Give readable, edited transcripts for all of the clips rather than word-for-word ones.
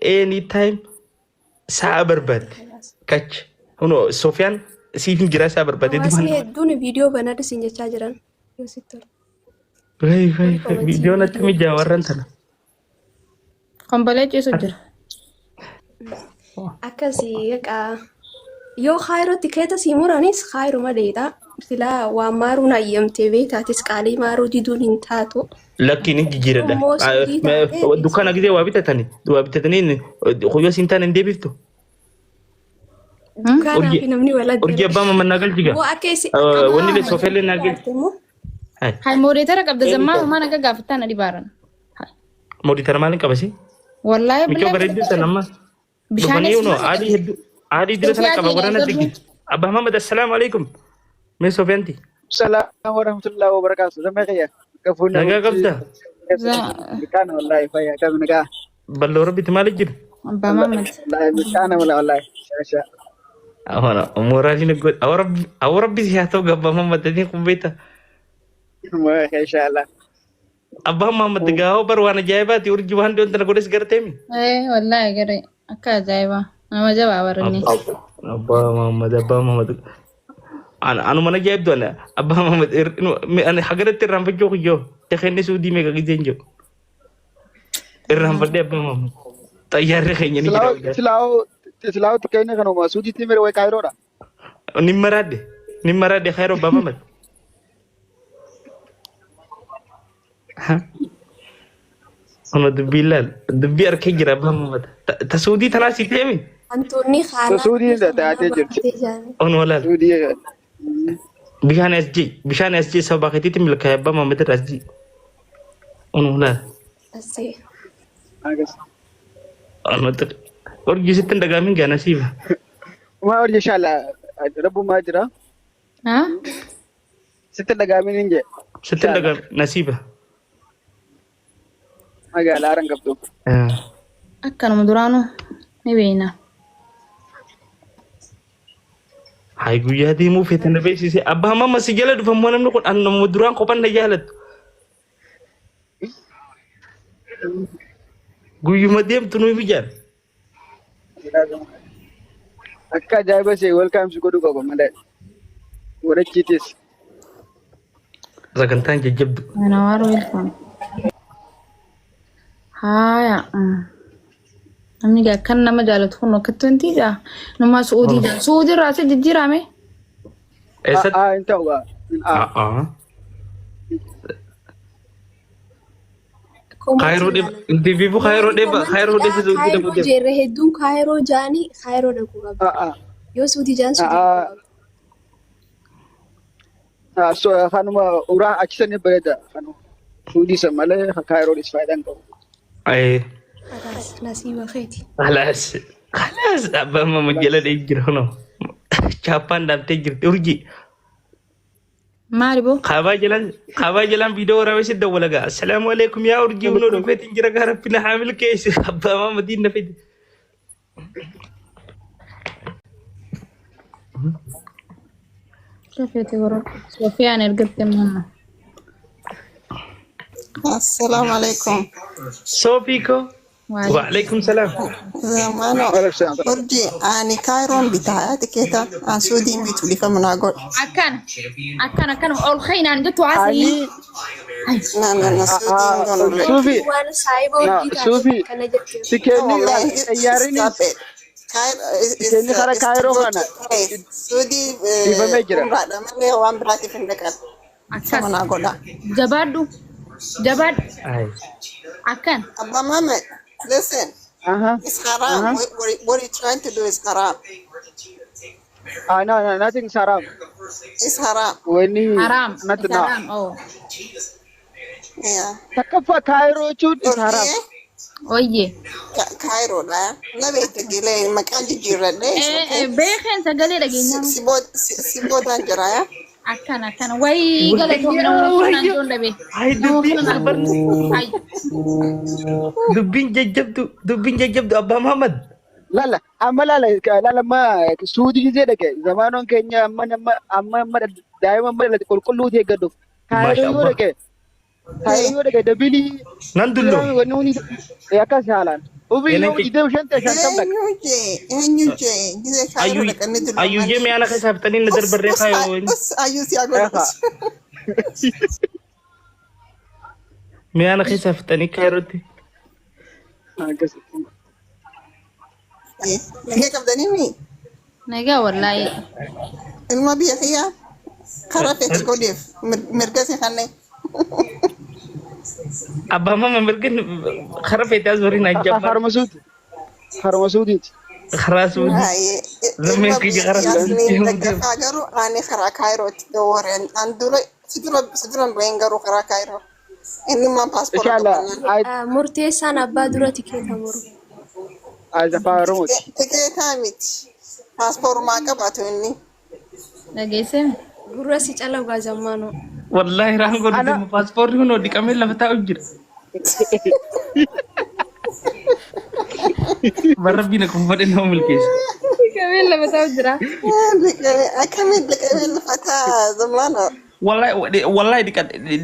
anytime سابربد كاتش هنو سفيان سيفين جرا سابربد واسي دون فيديو بنادي سينجا تاجران يوسيتر هاي فيديو نتمي جاورن تنا قنبلة سجل أكاسي يو خيرو تكيتا سيمورانيس خيرو مديدا سلا ومارو نايم تبي تاتس قالي مارو ديدون انتاتو لكن جيرة ده دكان أجدي وابتتني خويا سنتان اندي بيفتو كان في نمني ولد أرجع بام من نقل جيجا هو أكاسي وني لسوفيل نقل هاي موريتر قبل زمان ما نقا قافتان دي بارن موري ترى مالك كبسي والله ميكو بريد سلام بشاني يونو عادي درسنا كبارنا تيجي أبا محمد السلام عليكم مي سوفيانتي السلام ورحمة الله وبركاته زما خيا كفونا نجا قبضة كان والله فيا كم نجا بلو ربي تمالك جد أبا محمد والله كان والله شاشة أنا مورالي نقول أو ربي سياتو أبا محمد تدين كوبيتا ما إن شاء الله أبا محمد تجاهو بروانا جايبات يورجي وان دون تنقولس قرتيمي إيه والله قري أكا جايبا أنا ما جاب ورني أبا محمد أنا mana jawab tu ana Abah Muhammad أنا حقرت الرام بجوك جو تخيني سودي ميكا كيزين جو الرام بدي Abah Muhammad طيار خيني نيجي سلاو تكيني كانوا ما سودي تيمر وين كايرو را نمرة خير Abah Muhammad ها أنا دبي أركي جرا Abah Muhammad تسودي ثلاثة تيمي أنتوني خالا سودي ده تاجر أنا ولا سودي بيشان SG سباق تيتي ملك Abah Muhammad SG أنا ولا أسي أنا और जिसे तन डगा में क्या नसीब ما أرجع إن شاء الله ربو ما أجرا ها ستة دقائق من إنجي ستة डगा नसीब ما قال أرن قبضو أكا مدرانو نبينا هاي guyyaa deemuu feetan beeksise abbaa mamma si jala dhufamu namni kun anna muduraan kophan na jaalatu guyyuma deemtu nu bijaan akka jaayiba see welcome si godhu qaba malee warachiitis sagantaan jajjabdu أنا وارو يلفون هايا أمي جا كنا مجالات خنو كتنتي جا نما سعودي راسي جدي رامي eessatti inta uga kaayiroo dhib intiviifu kaayiroo dhib kaayiroo jeerre hedduun kaayiroo jaanii kaayiroo dhaquu qabda yoo suuti jaan so kanuma uraa achisanii bareeda kanuma suudisa malee kaayiroo dhis faayidaan qabu ay nasiiba keeti خلاص أبا ما مجلة يجري هنا شابان دام تجري ترجي ماربو خابا جلان فيديو رأي سيد ولا جا السلام عليكم يا أرجي ونور فيت إنجرا كهرب فينا حامل كيس أبا ما مدينة فيت شوف يا تقول سوفيا نرقد منها السلام عليكم صوفيكو وعليكم السلام زمانو أرجي أنا كايرون بتاعتي كده أنا سودي بيتولي فمن أقول أكان أول خير أنا جت وعسي لا سودي سوفي سكني ياريني سكني خارج كايرو أنا سودي بمجرى هذا من هو أم براتي في الدكان فمن أقول جباد أكان أبا محمد listen it's haram what are you trying to do is haram no nothing is haram it's haram when haram not it's haram oh yeah takafa Cairo chut is haram oye Cairo la na bete gile makan jirade beken sagale lagi sibot anjara ya أكان وي قالت هو من أول كنا نقول نبي هاي دبين ججبتو أبا محمد لا أما لا ما سودي زي ده زمانهم كينيا أما دائما ما كل ذي قدو كايرو يورك Kaayroon yoo dhaqe dabilii Nan dullo. wanni huni akkas haalaan. Umrii yoo idee shanta shantam dhaqa. Eenyu jee gisee kaayiroo dhaqanii dulloomanii. Ayyuyyee mi'a ana keessa haftanii na darbarree kaayoo. Ayyuu si agarra. Mi'a ana keessa haftanii kaayirootti. Akkas. Nagee qabdanii mi? Nagaa wallaahi. Ilma biyya kiyyaa karaa feete godheef mirga si kanneen. Abbaa mama mirgan karaa feetaa zorii na jabba. Harma suutiiti. Karaa suuti. Zameen kiyya karaa suuti. Daggafaa garuu ani karaa kaayirootti dawwareen an dura si duran bu'een garuu karaa kaayiroo. Inni immoo paaspoortii qabannaan. Murteessaan abbaa dura tikeeta muru. Azafaa Oromooti. Tikeetaa miti. Paaspoortii qabaatu inni. Dhageessee Gurra si cala gaazammaanoo. Wallahi raangoo dhuguma paaspoortii kun dhiqamee lafa taa'u jira. Barra bina kun fadhe nama milkeessa. dhiqamee lafa taa'u jira. Akkamiin dhiqamee lafa taa'aa zammaanoo. Wallahi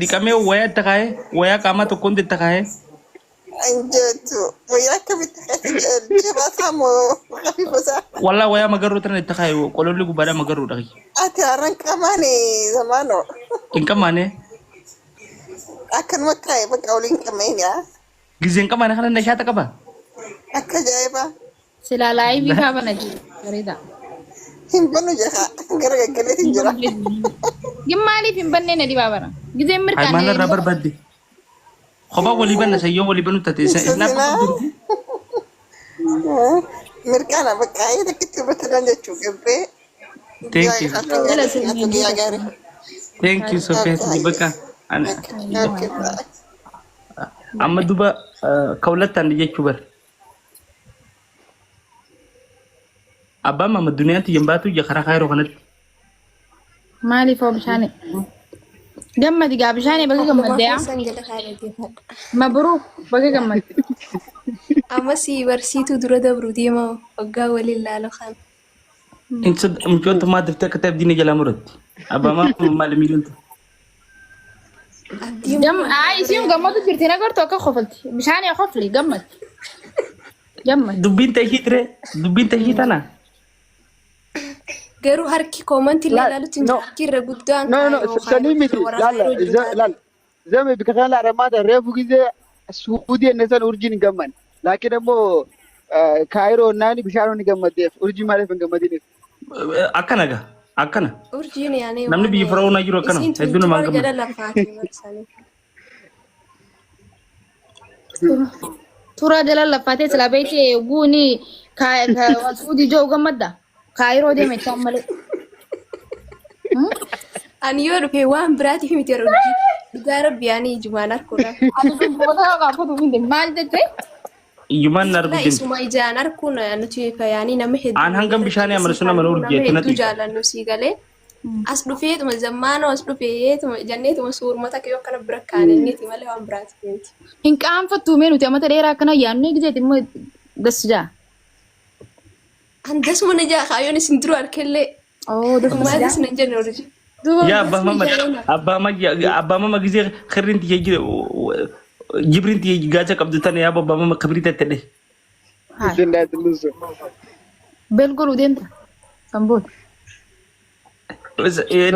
dhiqamee wayaa itti kaa'ee wayaa qaamaa tokkoon itti kaa'ee. Anjatu wayyaa akkamitti jabataa moo hafiifasaa? Wallahi wayaa magarroo tana itti kaa'ee qololli gubbaadhaa magarroo dhaqi. Ati haraan qamaane zammaanoo. Hin qamaane. Akkanuma taa'e bakka waliin qameen yaa. Gizeen qamaane kana na shaata qaba. Akka ajaa'ibaa. Silaa laayivii kaa bana jiru. Bareeda. Hin banu jaha gara gaggaleetiin jira. Gimmaaliif hin bannee na dibaa bara. Gizeen Ay maal irraa mirkaanee. barbaadde. Kophaa walii banna sayyoo walii banu taate isa Mirkaana bakka ayee takkitti hubatadan jechuu gabbee. Thank you. Guyyaa gaarii. Thank you Sophia. Bakka amma duba kawlattaan jechuu bar. Abbaan mama duniyaatti yembaatu ija karaa kaayiroo kanatti. Maaliif oo bishaanii? Gammadi gaa bishaanii bakka gammadee yaa. San jala kaayyateeffadha. Mabruu bakka gammadde. Amma si barsiituu dura dabru deemaa waggaa waliin laala kan. Insa mjoonta maa diftee akka ta'eef diina jalaa muratti. Abbaa mama maal miidhamtu. Isiin gammadu jirti nagartu akka qofalti. Bishaanii qofli gammad. Gammad. Dubbiin ta'e ture dubbiin ta'e tana. Garuu harki koomanti ilaalutti harki irra guddaan. Sanii miti laala. Zame bika kana laala maata reefu gisee suudii ennesan urjiin hin gamman. Laakiin ammoo kaayiroo naani bishaanonni gammaddeef urjii maaliif hin gammadiniif. Akkana gaa akkana. Urjiin yaanee. Namni biyya firaa'uunaa jiru akkana hedduu namaan gammadu. Jala lafaati marsanii. Tura jala lafaatee silaa beekee guuni suudii joo gammadda. Kaayiroo deeme ta'an malee. Ani yoo dhufe waan biraatiif miti urjii. Dhugaa rabbi yaanii ijumaan harkuudha. Maal jettee? Iyyumaan na arguu Isuma ijaan harkuun nuti yaanii nama hedduu. Aan hangam bishaanii amala sun amala urgeetti Nama hedduu jaalannu sii galee. As dhufeetuma zammaanoo as dhufeetuma janneetuma suurmata kee akkana bira kaanenneeti malee waan biraatiif miti. Hin qaanfattuumee nuti amata dheeraa akkana yaannee gizeeti immoo dassu jaa. Handasuma na jaa kaayyoon isin dura harkellee. Maatis na jenne urjii. yaa abbaa mama gisee khirriin tiyee jira jibriin tiyee gaacha qabdu tana yaa abbaa mama kabrii tattedhe. Belgoluu deemta. Samboota.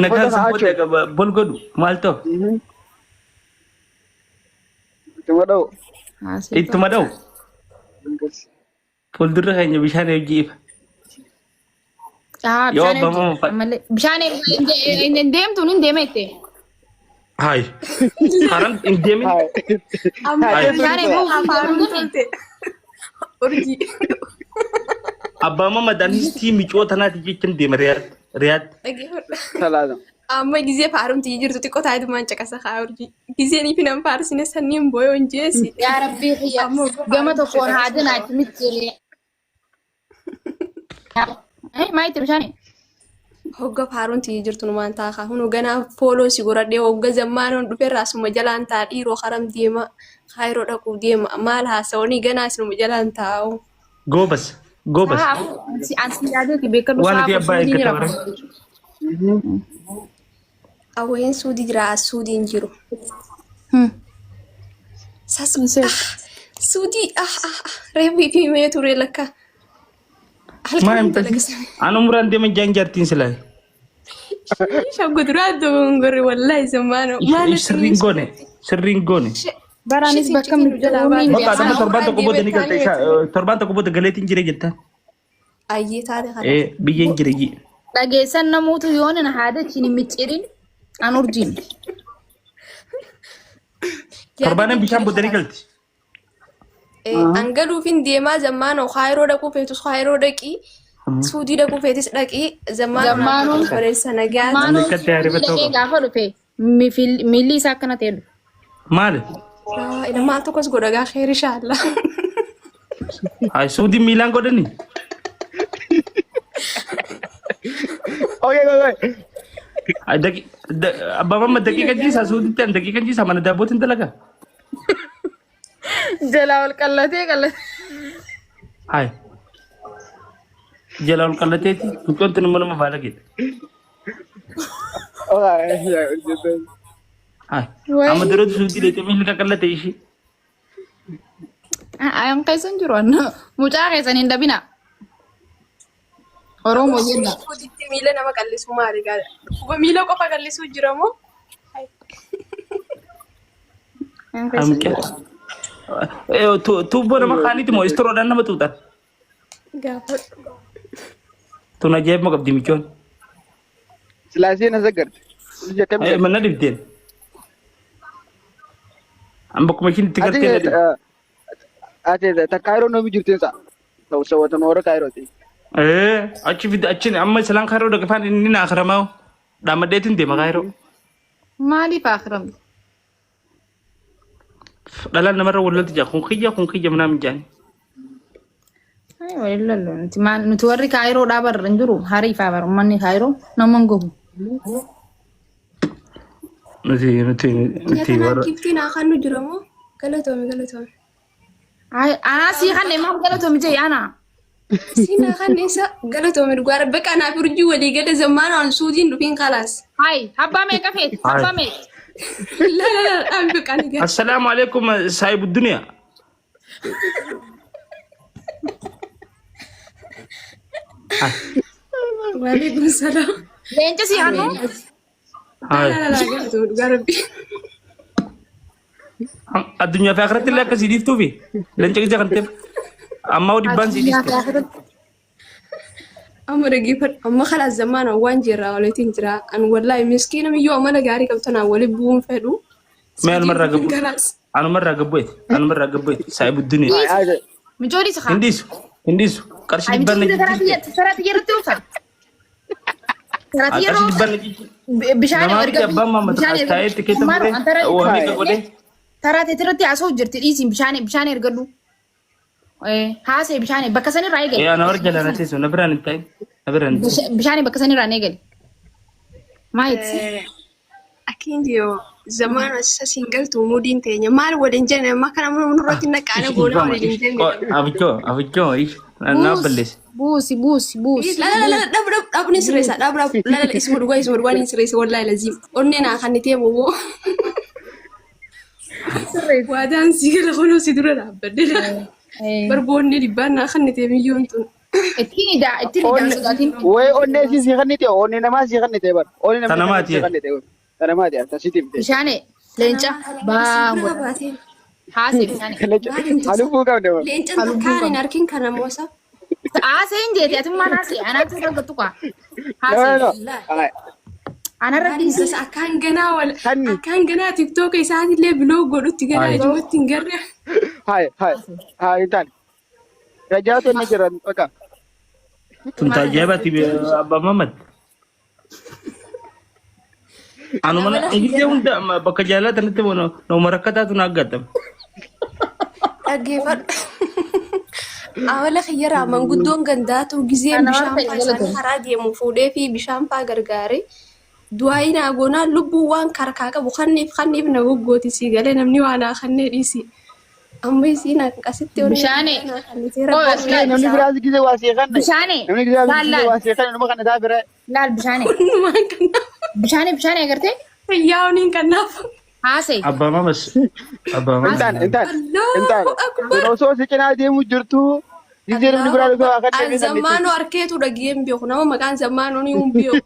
Nagaan samboota qaba bolgodhu maal ta'u. Ittuma dha'u. Ittuma dha'u. Fuuldura keenya bishaan hojii ifa. Bishaan deemtuun hin deeme itti. Hai. Haram hin deemin. Urjii. Abbaa mama daandii miicoo tanaati jechaan deema riyaad. Salaam. Amma gisee faarumti jirtu xiqqoo taayidumaan caqasa haa urjii. Giseen ifi nam faarsine sanniin booyoo hin jeesi. Yaa rabbii xiyya gama tokkoon haadha naati miti. Maayiti bishaanii. Hogga faarumti jirtu numaan taakaa hunu ganaa fooloo si goradhee hogga zammaanoon dhufeerraa asuma jalaan taa dhiiroo haram deema kaayiroo dhaquu deema maal haasawanii ganaa isinuma jalaan taa'u. Goobas. Goobas. Ansi yaadeeti beekadhu Waan ati abbaa eeggata bara. Awween suudii jira as suudiin jiru. سودي ريبي في ما يتوري لك ما يمكن أنا مران دي من جانجرتين سلاي شو قدرات دونغري والله زمانه ما سرينغوني Baranis bakka midhaanii بقى أنا تربان تقبض نيكا تيشا تربان تقبض قليتين جري جنتا أيه تاريخ إيه بيجين جري dhageessan namoota yoona na haada chini miccirin an urjin. تربان بيشان بدني قلت أنقلوا في ديما زمانه خيرو دكو فيتوس خيرو دكي سودي دكو فيتس دكي زمانه فرنسا نجات Maanoo gaafa dhufe miilli isaa akkana ta'e dhufe. مال إذا ما تقص قدرة خير إن شاء الله هاي سودي ميلان قدني Okay. دقيقة أبا ماما دقيقة جيسا سودي تان دقيقة جيسا mana dabotin talaga Jalaa ol qallatee qallatee. هاي جلال قلتي كنت نمر ما بالك هاي أما درود سودي لتي مين لك قلتي شيء Ayang kesan jiruan. Mucaa kesan hin dhabina. Oromoo jenna. Kuditti miila nama qallisuu maali gaadha? Kuba miila qofa qallisuu jira moo? أمك تو بنا ما خاني تمو استرو دان ما توتا Gaafa تو نجيب ما قبدي ميكون Silaaseen as agarra. أي من ندبتين أم بكم ماشين تكرتين Ate Cairo no mi jirtu sa. So watan ora Cairo ti. إيه أشي أما سلام خيرو ده كفان إني نآخر ماو دام ديتين دي ما خيرو Maaliif akhiram? دلنا نمر ولا تجا خون خيجة منام جاني Ay walilalo. Nuti warri Kaayiroo dhaabarra hin jiru. Hariifaa bara uummanni Kaayiroo nama hin gogu. نتي ورا Kiftiin akkannu jira moo? Galatoome. Ay anaa sii kan deemaa galatoomi jee ana. Siin akkanneessa galatoome dhugaara bakka anaaf urjii walii gada zammaanaan suutiin dhufiin kalaas. Ay abbaa meeqa feeti? Abbaa meeqa? La aan bakka ani gada. السلام عليكم صاحب الدنيا Waalaikum salaam. Leenca sii hannu? هاي Galatoome dhugaara bi. الدنيا في آخرة الله كسيدي توفي لين تيجي كنتم أما ودي بان سيدي Amma dhaggeeffadhu amma kalaas zammaana waan jirraa waliin jira an wallahi miskiina miyyoo amala gaarii qabtanaa wali bu'uun fedhu. ما المرة قبل Kalaas. أنا مرة قبل صاحب الدنيا Mijoolii si kaan? هنديسو كرش Ay دبان mijoolii saraa xiyyeerratti oofta. Saraa كرش xiyyeeroo دبان bishaan نما erga أبا ما تكاي تكيت مرة وهمي كقولي taraa teetirratti haasoo jirti dhiisiin bishaan ergadhu. Haasee bishaan bakka sanii irraa eegali. إيه أنا ورجع لنا تيسو نبران انتاي نبران Bishaan bakka sanii irraa eegali. Maayiti? Akkiin yoo zammaana isa singaltu mudiin teenya maal waliin jenne amma kana nurratti naqaane goona waliin jenne. أفجو إيش أنا بلش Buusi. Dhabni sirreessa dhab isma dhugaa ni sirreessa wallahi laziim onnee naa kan itee booboo. Waadaan si gala kunoo si dura dhaabbadde barboonni dhibbaan naa kan itee miyyoon tun. Ittiin idaan sodaatiin. Way onne si kannite onne nama si kannite bar. Onne nama Tanamaati. si kannite. Tanamaati tasiti. Bishaan leenca baango. Haasee bishaan. Halu buka de. Leenca takkaan hin arkin kana moosa. Haasee hin jeeti ati maal haasee anaatti irra gattu qaa. Haasee. Anarra dhiisi. Akkaan ganaa tiktook isaatiillee biloo godhutti ganaa ijumatti hin garre. Hai tan. Rajaatu ni jiran baka. Tunta jabati Abba Muhammad anu mana injilnya unda bakka jaalatan itti no marakkataatu na aggatam Dhaggeeffadhu. Amala xiyyaraa manguddoon gandaatu gizeen bishaan fa'aa isaanii karaa deemu fuudhee fi bishaan fa'aa gargaaree du'aayi naa goonaa lubbuu waan karkaa qabu kanniif na goggooti sii galee namni waan haa kannee dhiisi. Amma isiin akkasitti Bishaane. Namni biraas gize waa si kanne. Bishaane. Namni biraas gize waa si kanne nama kana taa bira. Laal bishaane. Waan kannaaf. Bishaane agartee? Fayyaa waniin kannaaf. Haasa'e. Abbaa mamas. Abbaa mamas. Intaan osoo si cinaa deemu jirtu gizee namni biraa dhufee waa kan An zammaanoo harkeetu dhageen beeku nama maqaan zammaanoo ni hin beeku.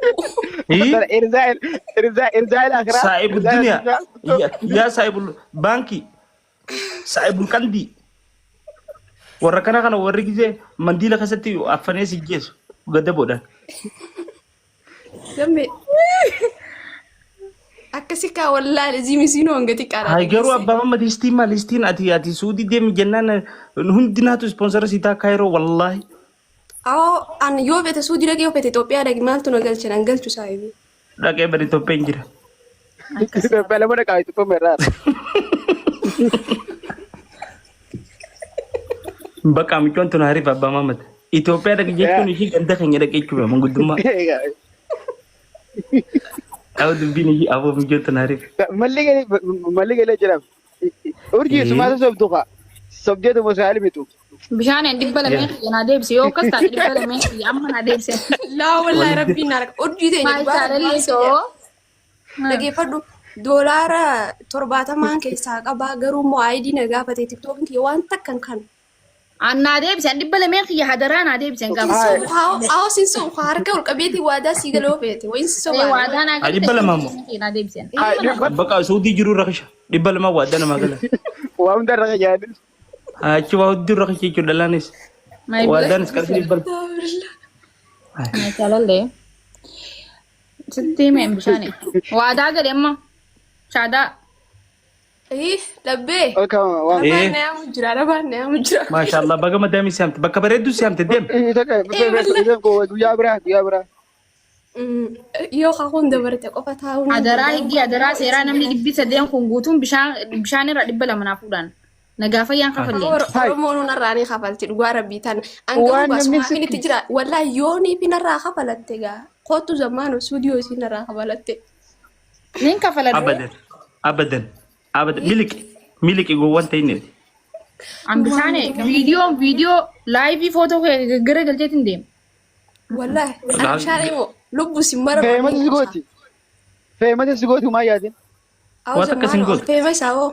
Irzaa'el akiraa. Saa'ibu duniyaa. Yaa saa'ibul baankii. Saa'ibul qandii. Warra kana warri gizee mandiila keessatti affanee si geessu gadda boodhaan. Dambe. Akkasi kaa wallahi zimisiinoo hangati qaadha. Hai garuu abbaa mamma listiin maal listiin ati suudii deemi jennaan hundinaatu ispoonsara si taa kaayiroo wallahi. An yoo fete suudii dhaqee yoo fete Itoophiyaa dhaqi maaltu na galche nan galchu saayibii. Dhaqee bari Itoophiyaa hin jira. Itoophiyaa lama dhaqaa Itoophiyaa irraa. Bakka michoon tun hariif abbaa mamma. Itoophiyaa dhaqee jechuun ishii ganda keenya dhaqee jechuudha manguddummaa. Aku dubbiin iyyuu aboo michoon tun hariif. Malli galee jedhama. Urjii sumaata sobdu kaa. Sobdeetu mosaali mitu. Bishaan dhibba lameen na deebise yoo akkas taate dhibba lameen amma na deebise. Laa wallahi rabbiin na rakkoo urjii ta'e dhageeffadhu doolaara 70 keessaa qabaa garuu immoo aayidii na gaafate tiktookiin kiyya waan takkan kan. Anna deebise dhibba lameen kiyya hadaraa na deebise gaafa. Awo sin so harka ol qabeeti waadaa sii galoo feete wayin si so waadaa na dhibba lama moo. na deebise. Bakka suudii jiru rakisha dhibba lama waadaa nama gala. Waa hunda irra yaadin. Achi waa hudduu rakisha jechuudha dhalaanis. Waadaanis qarshii dhibba lama. Jalalle. Sitti mee bishaan waadaa gale amma shaadaa. Labbee. Waan Rabaan na yaamu jira. Maashaallah baga madaami siyaamte bakka bareedduu siyaamte deem. guyyaa biraa. Yoo kakuun dabarte qofa taa'uun. Adaraa higgi adaraa seeraa namni dhibbi sadeen kun guutuun bishaan irra dhibba lama naaf fuudhaan. Nagaafa yaan kafallee. Oromoon narraanii kafalti dhugaa rabbii tan. Angaruu baasumaan itti jira. Wallahi yoonii fi narraa kafalatte gaa. Kootu zammaanoo suudiyoo isii narraa kafalatte. Nin kafaladhe. Abadan. Miliki gowwan ta'inne. An bishaan viidiyoo laayivii footoo gara galcheetiin deema. Wallahi an bishaan immoo lubbu si mara. Feemata si gooti maa yaadin. Waan akka sin gootu. Famous awoo.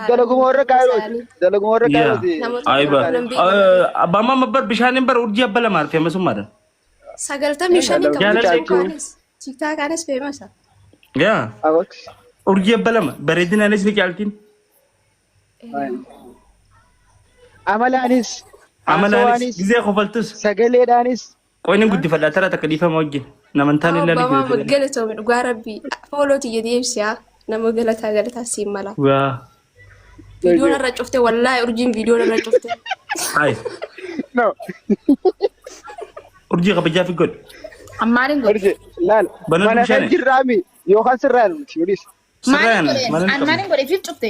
Dalaguma warra kaayirooti. Ayba. Abbaa mamma bar bishaan bar urjii abba lamaan feemasummaadhaan. 95 kan tiktaakkaanis feemasa. Yaa. Urjii abba lama bareedinaanis ni caaltiin. Amalaanis. Gizee kofaltus. Sagaleedhaanis. Qoyni guddifadhaa tara takka dhiifama wajjin. Namantaan illee ni guddifa. Abbaa galatoome dhugaa rabbii foolooti jedhee ibsiyaa nama galataa siin mala. Waa. Viidiyoon irra cufte wallaahi urjiin viidiyoon irra cufte. Hai. No. Urjii kabajaa fi godhu. Ammaariin godhu. Laal. Mana kan jirraami yookaan sirraan. Sirraan. Maaliin godhe fi cufte.